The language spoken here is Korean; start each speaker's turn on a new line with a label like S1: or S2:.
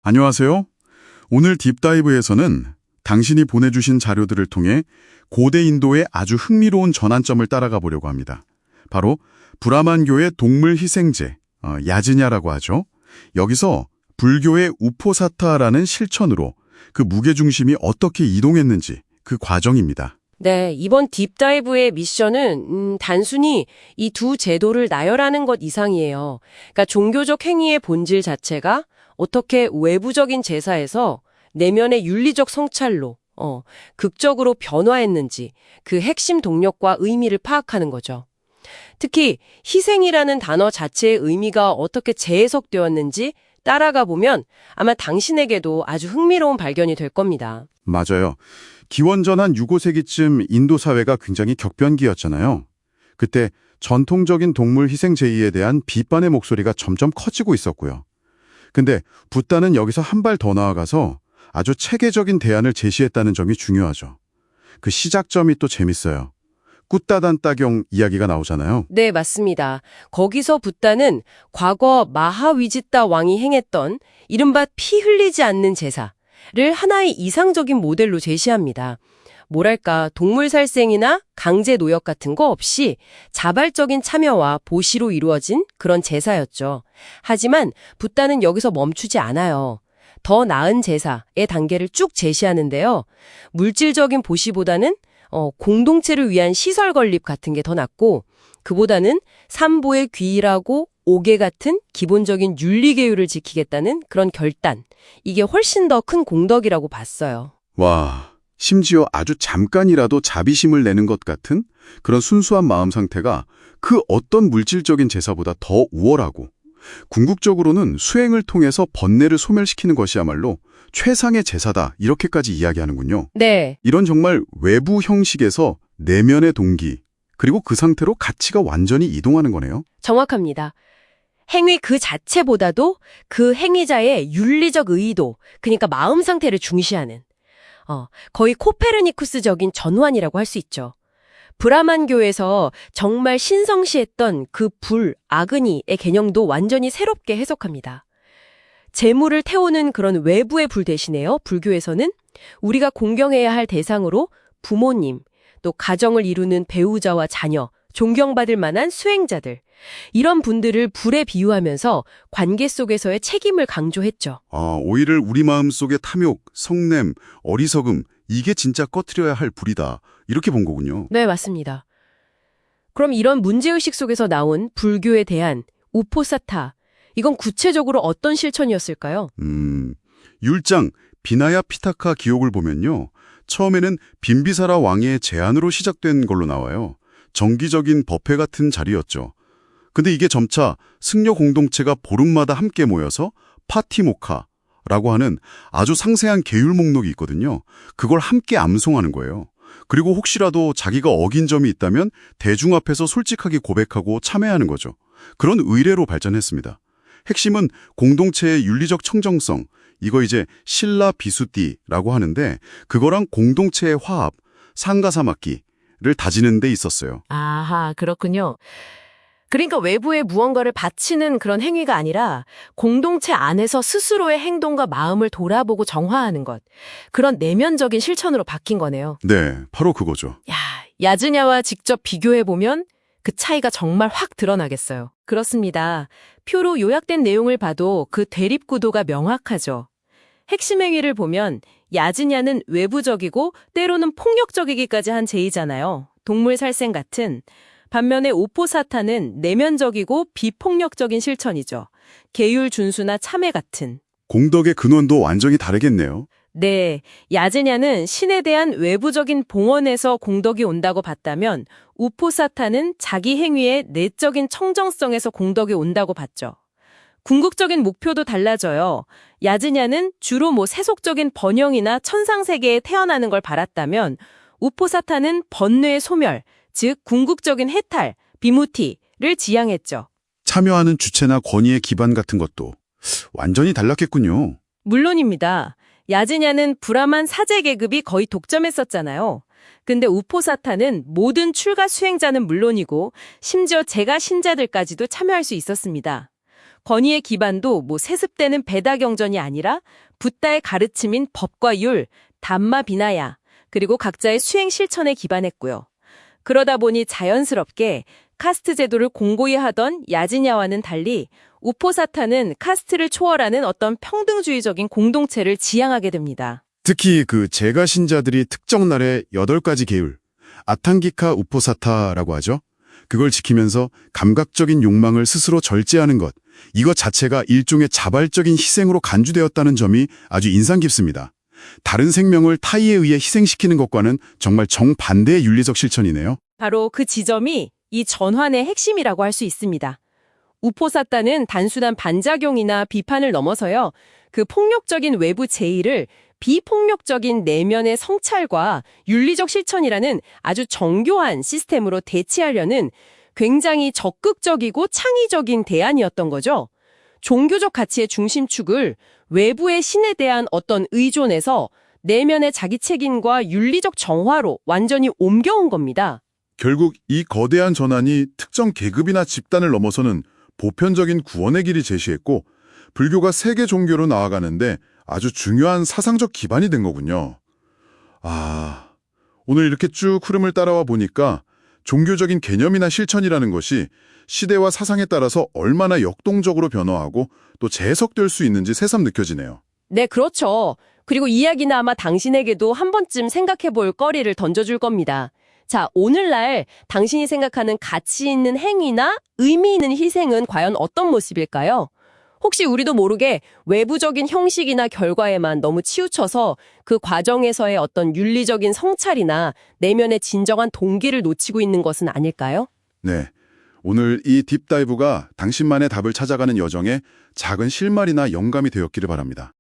S1: 안녕하세요. 오늘 딥다이브에서는 당신이 보내주신 자료들을 통해 고대 인도의 아주 흥미로운 전환점을 따라가 보려고 합니다. 바로 브라만교의 동물 희생제, 야즈냐라고 하죠. 여기서 불교의 우포사타라는 실천으로 그 무게중심이 어떻게 이동했는지 그 과정입니다.
S2: 네, 이번 딥다이브의 미션은 단순히 이 두 제도를 나열하는 것 이상이에요. 그러니까 종교적 행위의 본질 자체가 어떻게 외부적인 제사에서 내면의 윤리적 성찰로 극적으로 변화했는지 그 핵심 동력과 의미를 파악하는 거죠. 특히 희생이라는 단어 자체의 의미가 어떻게 재해석되었는지 따라가 보면 아마 당신에게도 아주 흥미로운 발견이 될 겁니다.
S1: 맞아요. 기원전 한 6, 5세기쯤 인도 사회가 굉장히 격변기였잖아요. 그때 전통적인 동물 희생 제의에 대한 비판의 목소리가 점점 커지고 있었고요. 근데 붓다는 여기서 한 발 더 나아가서 아주 체계적인 대안을 제시했다는 점이 중요하죠. 그 시작점이 또 재밌어요. 꾸따단따경 이야기가 나오잖아요.
S2: 네, 맞습니다. 거기서 붓다는 과거 마하위지따 왕이 행했던 이른바 피 흘리지 않는 제사를 하나의 이상적인 모델로 제시합니다. 뭐랄까, 동물 살생이나 강제 노역 같은 거 없이 자발적인 참여와 보시로 이루어진 그런 제사였죠. 하지만 붓다는 여기서 멈추지 않아요. 더 나은 제사의 단계를 쭉 제시하는데요. 물질적인 보시보다는 공동체를 위한 시설 건립 같은 게 더 낫고, 그보다는 삼보의 귀의라고 옥외 같은 기본적인 윤리계율을 지키겠다는 그런 결단, 이게 훨씬 더 큰 공덕이라고 봤어요.
S1: 와, 심지어 아주 잠깐이라도 자비심을 내는 것 같은 그런 순수한 마음 상태가 그 어떤 물질적인 제사보다 더 우월하고, 궁극적으로는 수행을 통해서 번뇌를 소멸시키는 것이야말로 최상의 제사다, 이렇게까지 이야기하는군요.
S2: 네.
S1: 이런 정말 외부 형식에서 내면의 동기, 그리고 그 상태로 가치가 완전히 이동하는 거네요.
S2: 정확합니다. 행위 그 자체보다도 그 행위자의 윤리적 의도, 그러니까 마음 상태를 중시하는 거의 코페르니쿠스적인 전환이라고 할 수 있죠. 브라만교에서 정말 신성시했던 그 불, 아그니의 개념도 완전히 새롭게 해석합니다. 재물을 태우는 그런 외부의 불 대신에요. 불교에서는 우리가 공경해야 할 대상으로 부모님, 또 가정을 이루는 배우자와 자녀, 존경받을 만한 수행자들, 이런 분들을 불에 비유하면서 관계 속에서의 책임을 강조했죠.
S1: 오이를 우리 마음속의 탐욕, 성냄, 어리석음, 이게 진짜 꺼트려야 할 불이다, 이렇게 본 거군요.
S2: 네, 맞습니다. 그럼 이런 문제의식 속에서 나온 불교에 대한 우포사타, 이건 구체적으로 어떤 실천이었을까요?
S1: 율장 비나야 피타카 기록을 보면요. 처음에는 빈비사라 왕의 제안으로 시작된 걸로 나와요. 정기적인 법회 같은 자리였죠. 근데 이게 점차 승려 공동체가 보름마다 함께 모여서 파티모카라고 하는 아주 상세한 계율 목록이 있거든요. 그걸 함께 암송하는 거예요. 그리고 혹시라도 자기가 어긴 점이 있다면 대중 앞에서 솔직하게 고백하고 참회하는 거죠. 그런 의례로 발전했습니다. 핵심은 공동체의 윤리적 청정성, 이거 이제 신라 비수띠라고 하는데 그거랑 공동체의 화합, 상가사막기를 다지는 데 있었어요.
S2: 아하, 그렇군요. 그러니까 외부에 무언가를 바치는 그런 행위가 아니라 공동체 안에서 스스로의 행동과 마음을 돌아보고 정화하는 것, 그런 내면적인 실천으로 바뀐 거네요.
S1: 네, 바로 그거죠.
S2: 야즈냐와 직접 비교해보면 그 차이가 정말 확 드러나겠어요. 그렇습니다. 표로 요약된 내용을 봐도 그 대립구도가 명확하죠. 핵심 행위를 보면 야즈냐는 외부적이고 때로는 폭력적이기까지 한 제의잖아요. 동물 살생 같은. 반면에 우포사타는 내면적이고 비폭력적인 실천이죠. 계율 준수나 참회 같은.
S1: 공덕의 근원도 완전히 다르겠네요.
S2: 네, 야즈냐는 신에 대한 외부적인 봉헌에서 공덕이 온다고 봤다면 우포사타는 자기 행위의 내적인 청정성에서 공덕이 온다고 봤죠. 궁극적인 목표도 달라져요. 야즈냐는 주로 세속적인 번영이나 천상세계에 태어나는 걸 바랐다면 우포사타는 번뇌의 소멸, 즉 궁극적인 해탈, 비무티를 지향했죠.
S1: 참여하는 주체나 권위의 기반 같은 것도 완전히 달랐겠군요.
S2: 물론입니다. 야즈냐는 브라만 사제 계급이 거의 독점했었잖아요. 근데 우포사타는 모든 출가 수행자는 물론이고 심지어 제가 신자들까지도 참여할 수 있었습니다.
S3: 권위의 기반도 세습되는 배다 경전이 아니라 붓다의 가르침인 법과 율, 담마 비나야, 그리고 각자의 수행 실천에 기반했고요. 그러다 보니 자연스럽게 카스트 제도를 공고히 하던 야지냐와는 달리 우포사타는 카스트를 초월하는 어떤 평등주의적인 공동체를 지향하게 됩니다.
S1: 특히 그 제가 신자들이 특정 날에 8가지 계율, 아탕기카 우포사타라고 하죠. 그걸 지키면서 감각적인 욕망을 스스로 절제하는 것, 이것 자체가 일종의 자발적인 희생으로 간주되었다는 점이 아주 인상 깊습니다. 다른 생명을 타의에 의해 희생시키는 것과는 정말 정반대의 윤리적 실천이네요.
S3: 바로 그 지점이 이 전환의 핵심이라고 할 수 있습니다. 우포사타는 단순한 반작용이나 비판을 넘어서요, 그 폭력적인 외부 제의를 비폭력적인 내면의 성찰과 윤리적 실천이라는 아주 정교한 시스템으로 대체하려는 굉장히 적극적이고 창의적인 대안이었던 거죠. 종교적 가치의 중심축을 외부의 신에 대한 어떤 의존에서 내면의 자기 책임과 윤리적 정화로 완전히 옮겨온 겁니다.
S4: 결국 이 거대한 전환이 특정 계급이나 집단을 넘어서는 보편적인 구원의 길이 제시했고 불교가 세계 종교로 나아가는데 아주 중요한 사상적 기반이 된 거군요. 오늘 이렇게 쭉 흐름을 따라와 보니까 종교적인 개념이나 실천이라는 것이 시대와 사상에 따라서 얼마나 역동적으로 변화하고 또 재해석될 수 있는지 새삼 느껴지네요.
S3: 네, 그렇죠. 그리고 이야기는 아마 당신에게도 한 번쯤 생각해 볼 거리를 던져줄 겁니다. 자, 오늘날 당신이 생각하는 가치 있는 행위나 의미 있는 희생은 과연 어떤 모습일까요? 혹시 우리도 모르게 외부적인 형식이나 결과에만 너무 치우쳐서 그 과정에서의 어떤 윤리적인 성찰이나 내면의 진정한 동기를 놓치고 있는 것은 아닐까요?
S4: 네, 오늘 이 딥다이브가 당신만의 답을 찾아가는 여정에 작은 실마리나 영감이 되었기를 바랍니다.